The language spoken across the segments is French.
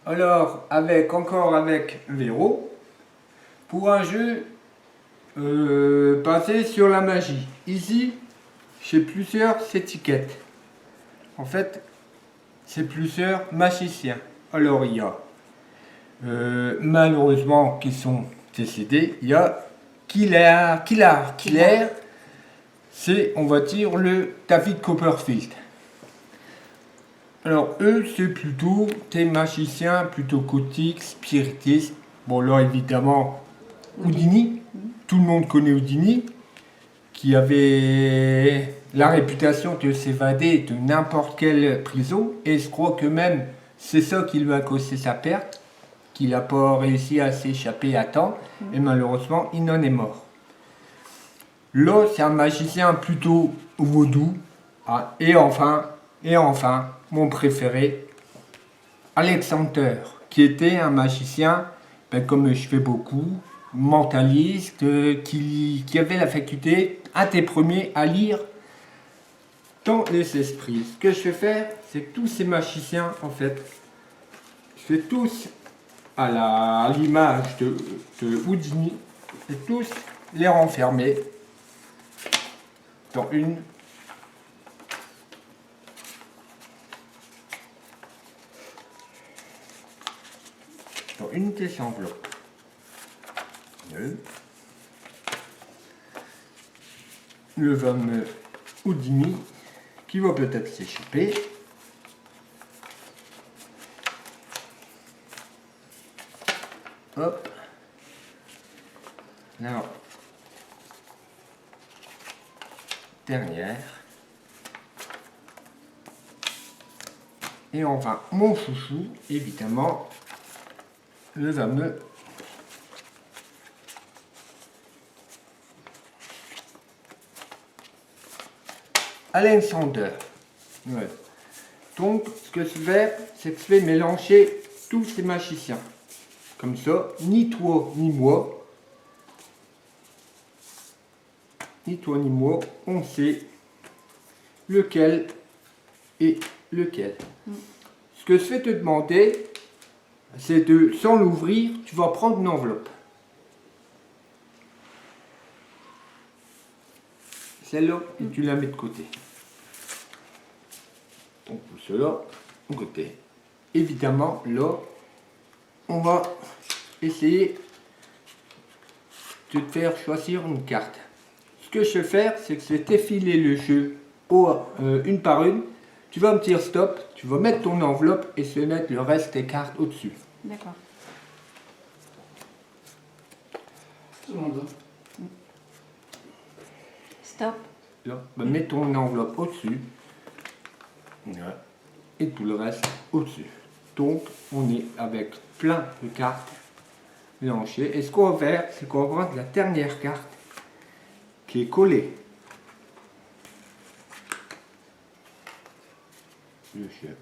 Alors, encore avec Véro, pour un jeu basé sur la magie. Ici, j'ai plusieurs étiquettes. En fait, c'est plusieurs magiciens. Alors, il y a, malheureusement, qui sont décédés, il y a Killer, c'est, on va dire, le David Copperfield. Alors, eux, c'est plutôt des magiciens, plutôt gothiques, spiritistes. Bon, là, évidemment, Houdini. Tout le monde connaît Houdini, qui avait la réputation de s'évader de n'importe quelle prison. Et je crois que même, c'est ça qui lui a causé sa perte, qu'il n'a pas réussi à s'échapper à temps. Et malheureusement, il en est mort. Là, c'est un magicien plutôt vaudou. Ah, et enfin, mon préféré, Alexander, qui était un magicien, comme je fais beaucoup, mentaliste, qui avait la faculté, un des premiers, à lire dans les esprits. Ce que je vais faire, c'est que tous ces magiciens, en fait, je vais tous, à l'image de Houdini, et tous les renfermer dans une des enveloppes. Le fameux Houdini qui va peut-être s'échapper. Hop. Alors, dernière. Et enfin, mon chouchou, évidemment, le fameux Alexander. Ouais. Donc, ce que je vais, c'est que je vais mélanger tous ces magiciens. Comme ça, ni toi ni moi, on sait lequel est lequel. Ce que je vais te demander, c'est de, sans l'ouvrir, tu vas prendre une enveloppe. Celle-là, et tu la mets de côté. Donc, cela, de côté. Évidemment, là, on va essayer de te faire choisir une carte. Ce que je vais faire, c'est que je vais t'effiler le jeu une par une. Tu vas me dire stop, tu vas mettre ton enveloppe et je vais mettre le reste des cartes au-dessus. D'accord. Tout le monde. Stop. Là, mets ton enveloppe au-dessus. Voilà. Et tout le reste au-dessus. Donc, on est avec plein de cartes mélangées. Et ce qu'on va faire, c'est qu'on va prendre la dernière carte qui est collée. Le chef.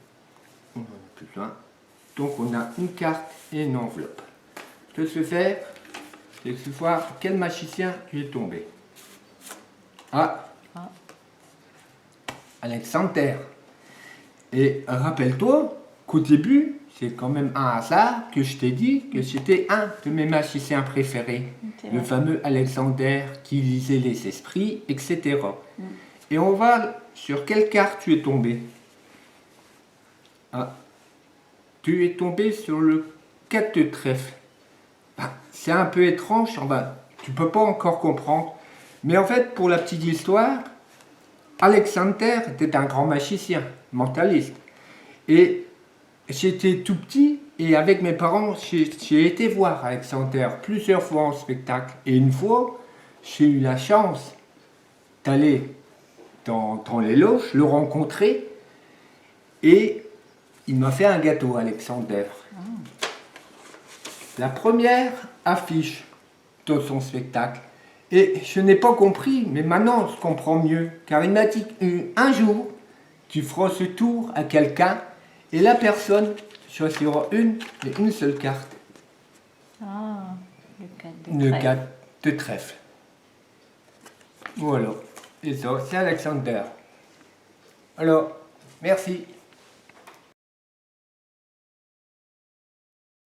On en a plus un. Donc, on a une carte et une enveloppe. Ce que je vais faire, c'est que je vais voir quel magicien tu es tombé. Ah, Alexander. Et rappelle-toi qu'au début, c'est quand même un hasard que je t'ai dit que c'était un de mes magiciens préférés. Le fameux Alexander qui lisait les esprits, etc. Et on va sur quelle carte tu es tombé. Ah, tu es tombé sur le 4 de trèfle. Ah, c'est un peu étrange, tu ne peux pas encore comprendre. Mais en fait, pour la petite histoire, Alexander était un grand magicien, mentaliste. Et j'étais tout petit et avec mes parents, j'ai été voir Alexander plusieurs fois en spectacle. Et une fois, j'ai eu la chance d'aller dans les loges, le rencontrer. Et il m'a fait un gâteau, Alexander. La première affiche de son spectacle. Et je n'ai pas compris, mais maintenant je comprends mieux. Car il m'a dit qu'un jour, tu feras ce tour à quelqu'un et la personne choisira une seule carte. Ah, le 4 de trèfle. Le 4 de trèfle. Voilà. Et ça, c'est Alexander. Alors, merci.